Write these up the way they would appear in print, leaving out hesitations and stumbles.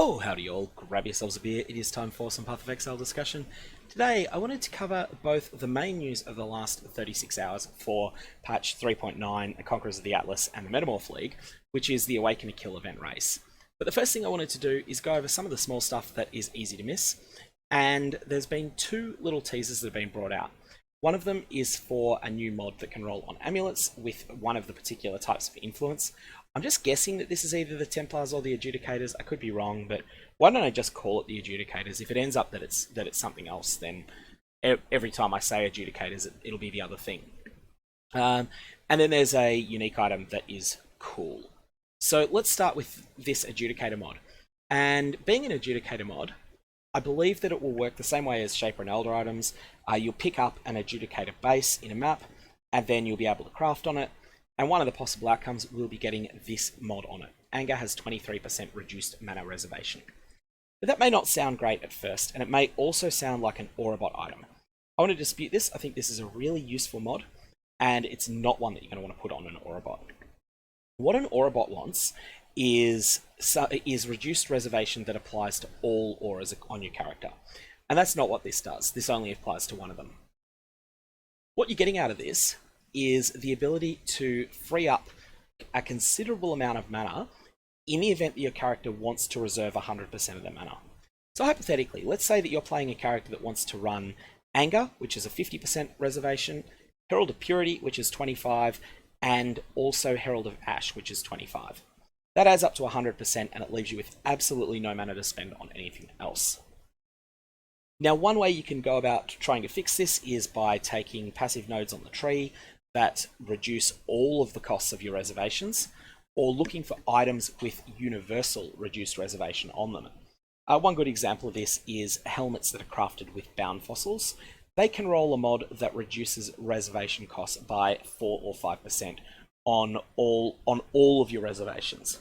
Oh, howdy all, grab yourselves a beer, it is time for some Path of Exile discussion. Today, I wanted to cover both the main news of the last 36 hours for patch 3.9, the Conquerors of the Atlas, and the Metamorph League, which is the Awakener kill event race. But the first thing I wanted to do is go over some of the small stuff that is easy to miss, and there's been two little teasers that have been brought out. One of them is for a new mod that can roll on amulets with one of the particular types of influence. I'm just guessing that this is either the Templars or the Adjudicators. I could be wrong, but why don't I just call it the Adjudicators? If it ends up that it's something else, then every time I say Adjudicators, it'll be the other thing. And then there's a unique item that is cool. So let's start with this Adjudicator mod. And being an Adjudicator mod, I believe that it will work the same way as Shaper and Elder items. You'll pick up an Adjudicator base in a map, and then you'll be able to craft on it. And one of the possible outcomes will be getting this mod on it. Anger has 23% reduced mana reservation. But that may not sound great at first, and it may also sound like an Aurabot item. I want to dispute this. I think this is a really useful mod, and it's not one that you're going to want to put on an Aurabot. What an Aurabot wants is reduced reservation that applies to all auras on your character. And that's not what this does. This only applies to one of them. What you're getting out of this is the ability to free up a considerable amount of mana in the event that your character wants to reserve 100% of their mana. So hypothetically, let's say that you're playing a character that wants to run Anger, which is a 50% reservation, Herald of Purity, which is 25, and also Herald of Ash, which is 25. That adds up to 100%, and it leaves you with absolutely no mana to spend on anything else. Now, one way you can go about trying to fix this is by taking passive nodes on the tree that reduce all of the costs of your reservations, or looking for items with universal reduced reservation on them. One good example of this is helmets that are crafted with bound fossils. They can roll a mod that reduces reservation costs by 4 or 5% on all of your reservations.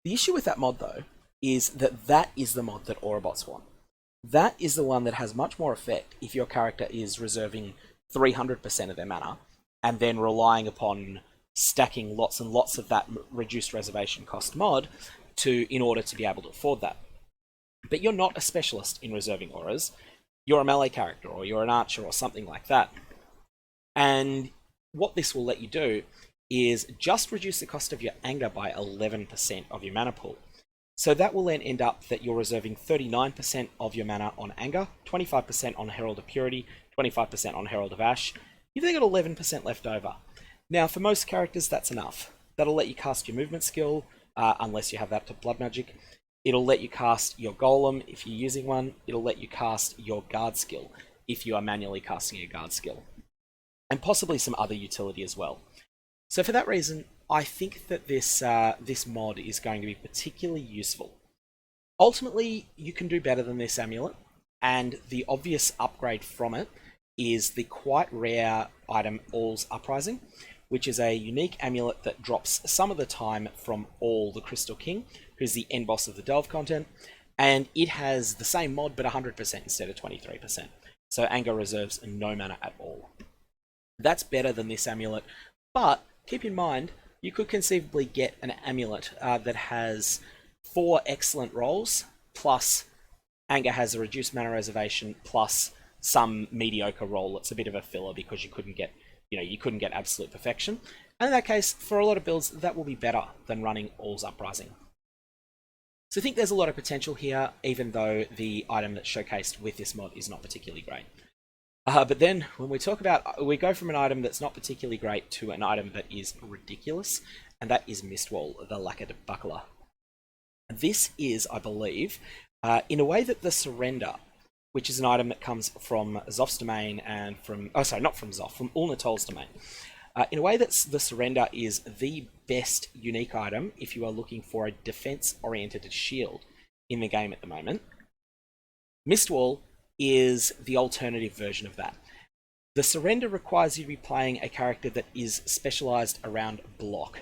The issue with that mod, though, is that is the mod that Aurabots want. That is the one that has much more effect if your character is reserving 300% of their mana and then relying upon stacking lots and lots of that reduced reservation cost mod in order to be able to afford that. But you're not a specialist in reserving auras. You're a melee character, or you're an archer, or something like that. And what this will let you do is just reduce the cost of your anger by 11% of your mana pool. So that will then end up that you're reserving 39% of your mana on anger, 25% on Herald of Purity, 25% on Herald of Ash. You've then got 11% left over. Now, for most characters, that's enough. That'll let you cast your movement skill, unless you have that to blood magic. It'll let you cast your golem if you're using one. It'll let you cast your guard skill if you are manually casting a guard skill. And possibly some other utility as well. So for that reason, I think that this mod is going to be particularly useful. Ultimately, you can do better than this amulet, and the obvious upgrade from it is the quite rare item All's Uprising, which is a unique amulet that drops some of the time from All the Crystal King, who's the end boss of the Delve content, and it has the same mod but 100% instead of 23%. So Anger reserves no mana at all. That's better than this amulet, but keep in mind, you could conceivably get an amulet that has 4 excellent rolls, plus Anger has a reduced mana reservation, plus some mediocre roll that's a bit of a filler because you couldn't get absolute perfection. And in that case, for a lot of builds, that will be better than running All's Uprising. So I think there's a lot of potential here, even though the item that's showcased with this mod is not particularly great. But then, when we go from an item that's not particularly great to an item that is ridiculous, and that is Mistwall, the Lacquered Buckler. This is, I believe, in a way that the Surrender, which is an item that comes from Zoph's domain and from Ulnatol's domain. In a way that the Surrender is the best unique item if you are looking for a defense-oriented shield in the game at the moment. Mistwall is the alternative version of that. The Surrender requires you to be playing a character that is specialized around block.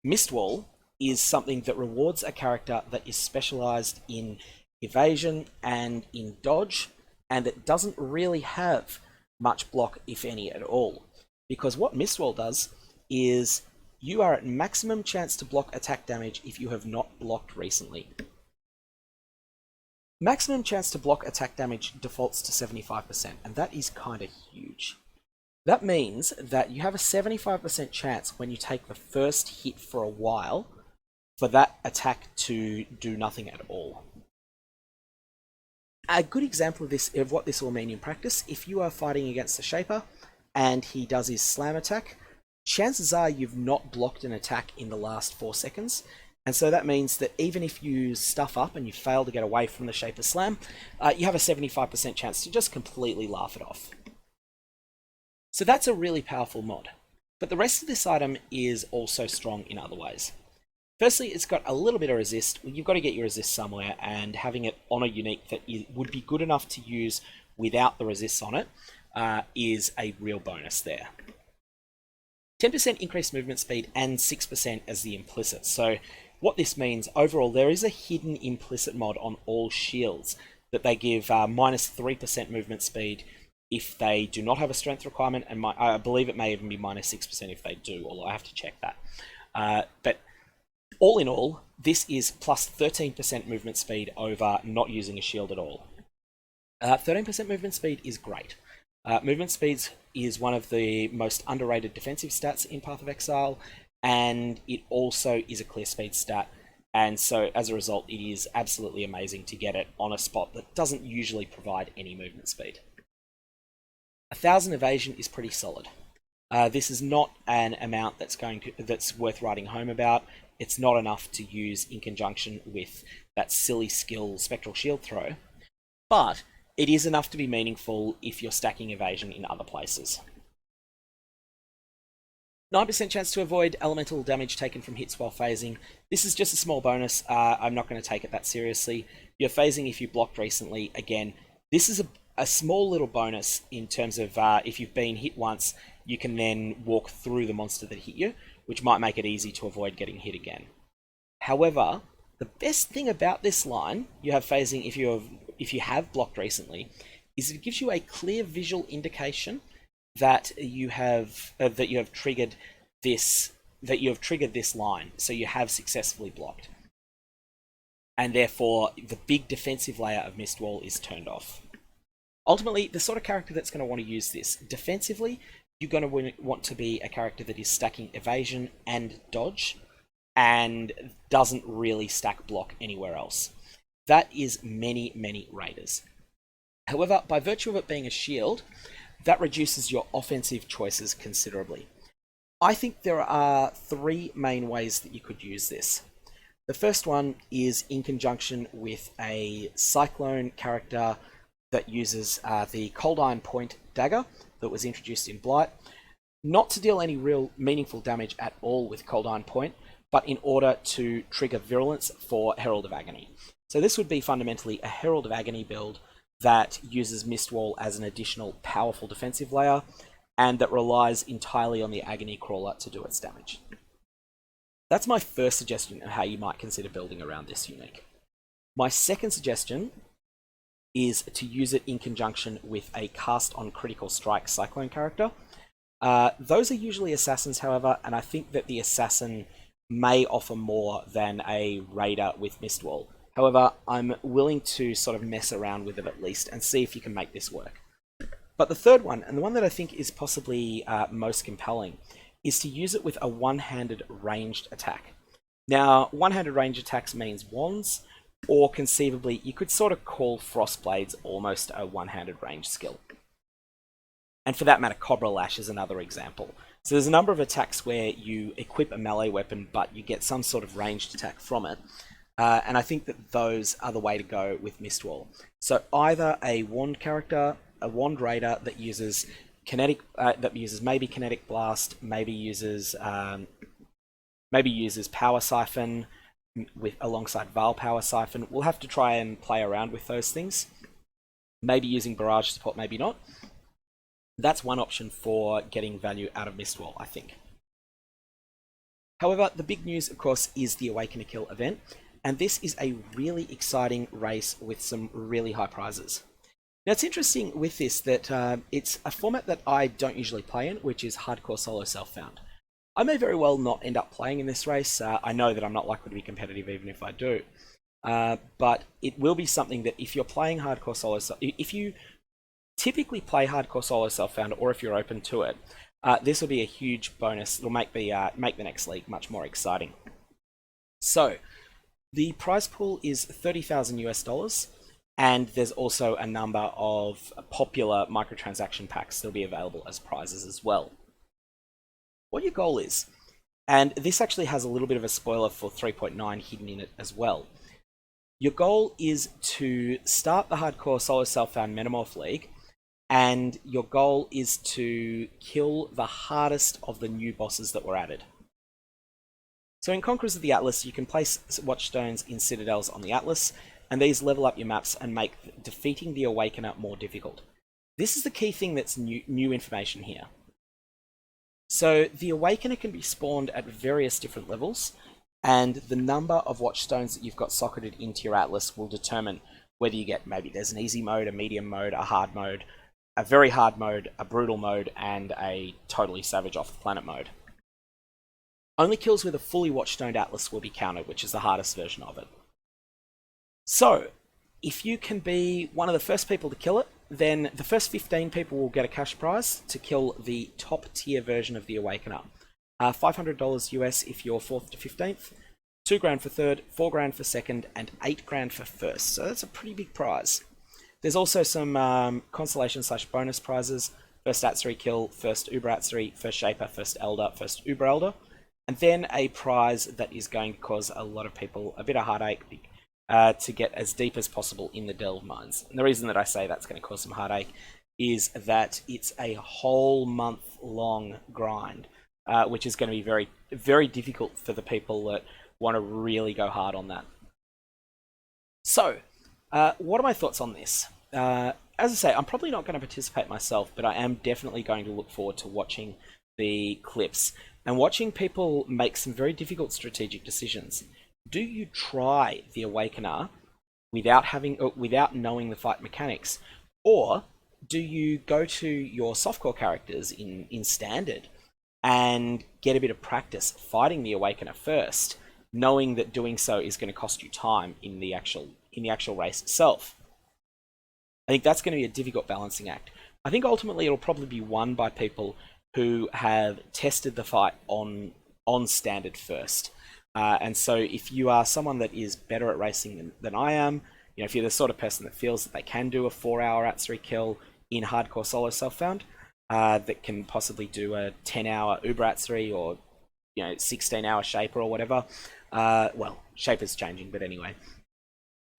Mistwall is something that rewards a character that is specialized in evasion and in dodge, and it doesn't really have much block, if any at all. Because what Mistwall does is you are at maximum chance to block attack damage if you have not blocked recently. Maximum chance to block attack damage defaults to 75%, and that is kind of huge. That means that you have a 75% chance when you take the first hit for a while for that attack to do nothing at all. A good example of this, of what this will mean in practice, if you are fighting against a Shaper and he does his slam attack, chances are you've not blocked an attack in the last 4 seconds. And so that means that even if you stuff up and you fail to get away from the Shaper slam, you have a 75% chance to just completely laugh it off. So that's a really powerful mod. But the rest of this item is also strong in other ways. Firstly, it's got a little bit of resist. You've got to get your resist somewhere, and having it on a unique that would be good enough to use without the resists on it is a real bonus there. 10% increased movement speed and 6% as the implicit. So what this means, overall, there is a hidden implicit mod on all shields that they give minus 3% movement speed if they do not have a strength requirement, and I believe it may even be minus 6% if they do, although I have to check that. But all in all, this is plus 13% movement speed over not using a shield at all. 13% movement speed is great. Movement speed is one of the most underrated defensive stats in Path of Exile, and it also is a clear speed stat, and so as a result it is absolutely amazing to get it on a spot that doesn't usually provide any movement speed. 1000 evasion is pretty solid. This is not an amount that's worth writing home about. It's not enough to use in conjunction with that silly skill Spectral Shield Throw, but it is enough to be meaningful if you're stacking evasion in other places. 9% chance to avoid elemental damage taken from hits while phasing. This is just a small bonus. I'm not going to take it that seriously. You're phasing if you blocked recently. Again, this is a small little bonus in terms of if you've been hit once, you can then walk through the monster that hit you, which might make it easy to avoid getting hit again. However, the best thing about this line, you have phasing if you have blocked recently, is it gives you a clear visual indication that you have triggered this line, so you have successfully blocked, and therefore the big defensive layer of Mistwall is turned off. Ultimately, the sort of character that's going to want to use this defensively, you're going to want to be a character that is stacking evasion and dodge, and doesn't really stack block anywhere else. That is many raiders. However, by virtue of it being a shield, that reduces your offensive choices considerably. I think there are 3 main ways that you could use this. The first one is in conjunction with a Cyclone character that uses the Cold Iron Point dagger that was introduced in Blight, not to deal any real meaningful damage at all with Cold Iron Point, but in order to trigger Virulence for Herald of Agony. So this would be fundamentally a Herald of Agony build that uses Mistwall as an additional powerful defensive layer, and that relies entirely on the Agony Crawler to do its damage. That's my first suggestion of how you might consider building around this unique. My second suggestion is to use it in conjunction with a Cast on Critical Strike Cyclone character. Those are usually assassins, however, and I think that the assassin may offer more than a raider with Mistwall. However, I'm willing to sort of mess around with it at least and see if you can make this work. But the third one, and the one that I think is possibly most compelling, is to use it with a one-handed ranged attack. Now, one-handed ranged attacks means wands, or conceivably, you could sort of call Frostblades almost a one-handed ranged skill. And for that matter, Cobra Lash is another example. So there's a number of attacks where you equip a melee weapon, but you get some sort of ranged attack from it. And I think that those are the way to go with Mistwall. So either a wand character, a wand raider that uses kinetic, maybe kinetic blast, maybe uses power siphon alongside Vaal power siphon. We'll have to try and play around with those things. Maybe using barrage support, maybe not. That's one option for getting value out of Mistwall, I think. However, the big news, of course, is the Awakener Kill event, and this is a really exciting race with some really high prizes. Now, it's interesting with this that it's a format that I don't usually play in, which is hardcore solo self-found. I may very well not end up playing in this race. I know that I'm not likely to be competitive even if I do. but it will be something that if you're playing hardcore solo, if you typically play hardcore solo self-found, or if you're open to it, this will be a huge bonus. It'll make the next league much more exciting. So the prize pool is 30,000 US dollars, and there's also a number of popular microtransaction packs that'll be available as prizes as well. What your goal is, and this actually has a little bit of a spoiler for 3.9 hidden in it as well. Your goal is to start the hardcore solo self-found Metamorph League, and your goal is to kill the hardest of the new bosses that were added. So in Conquerors of the Atlas, you can place watchstones in citadels on the Atlas, and these level up your maps and make defeating the Awakener more difficult. This is the key thing that's new information here. So the Awakener can be spawned at various different levels, and the number of watchstones that you've got socketed into your Atlas will determine whether you get, maybe there's an easy mode, a medium mode, a hard mode, a very hard mode, a brutal mode, and a totally savage off the planet mode. Only kills with a fully watchstoned Atlas will be counted, which is the hardest version of it. So, if you can be one of the first people to kill it, then the first 15 people will get a cash prize to kill the top tier version of the Awakener. $500 US if you're 4th to 15th, $2 grand for 3rd, $4 grand for 2nd, and $8 grand for 1st. So that's a pretty big prize. There's also some consolation/bonus prizes: first Atsuri kill, first Uber Atsuri, first Shaper, first Elder, first Uber Elder, and then a prize that is going to cause a lot of people a bit of heartache to get as deep as possible in the Delve Mines. And the reason that I say that's going to cause some heartache is that it's a whole month-long grind, which is going to be very, very difficult for the people that want to really go hard on that. So, what are my thoughts on this? As I say, I'm probably not going to participate myself, but I am definitely going to look forward to watching the clips and watching people make some very difficult strategic decisions. Do you try the Awakener without knowing the fight mechanics, or do you go to your softcore characters in standard and get a bit of practice fighting the Awakener first, knowing that doing so is going to cost you time in the actual race itself? I think that's going to be a difficult balancing act. I think ultimately it'll probably be won by people who have tested the fight on standard first. And so if you are someone that is better at racing than I am, you know, if you're the sort of person that feels that they can do a 4-hour Atsuri kill in hardcore solo self-found, that can possibly do a 10-hour Uber Atsuri, or 16-hour Shaper or whatever. Well, Shaper's changing, but anyway.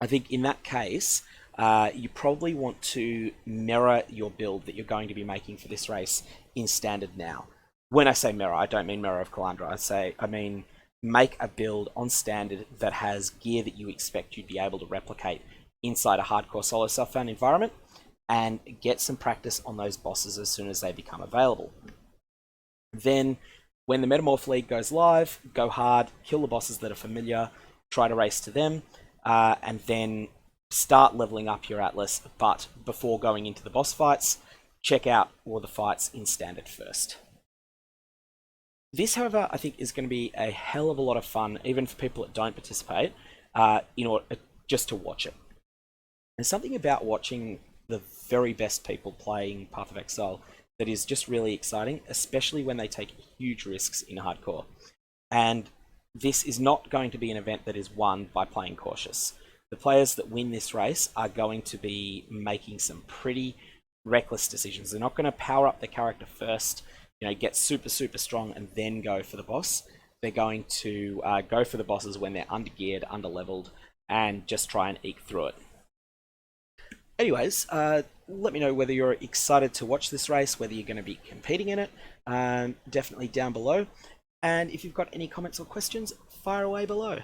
I think in that case, you probably want to mirror your build that you're going to be making for this race in standard now. When I say mirror, I don't mean Mirror of Kalandra. I mean make a build on standard that has gear that you expect you'd be able to replicate inside a hardcore solo self-found environment, and get some practice on those bosses as soon as they become available. Then, when the Metamorph League goes live, go hard, kill the bosses that are familiar, try to race to them, and then start leveling up your Atlas, but before going into the boss fights, check out all the fights in standard first. This, however, I think is going to be a hell of a lot of fun, even for people that don't participate, in order just to watch it. There's something about watching the very best people playing Path of Exile that is just really exciting, especially when they take huge risks in hardcore. And this is not going to be an event that is won by playing cautious. The players that win this race are going to be making some pretty reckless decisions. They're not going to power up the character first, get super, super strong and then go for the boss. They're going to go for the bosses when they're under-geared, under-leveled, and just try and eke through it. Anyways, let me know whether you're excited to watch this race, whether you're going to be competing in it, definitely down below. And if you've got any comments or questions, fire away below.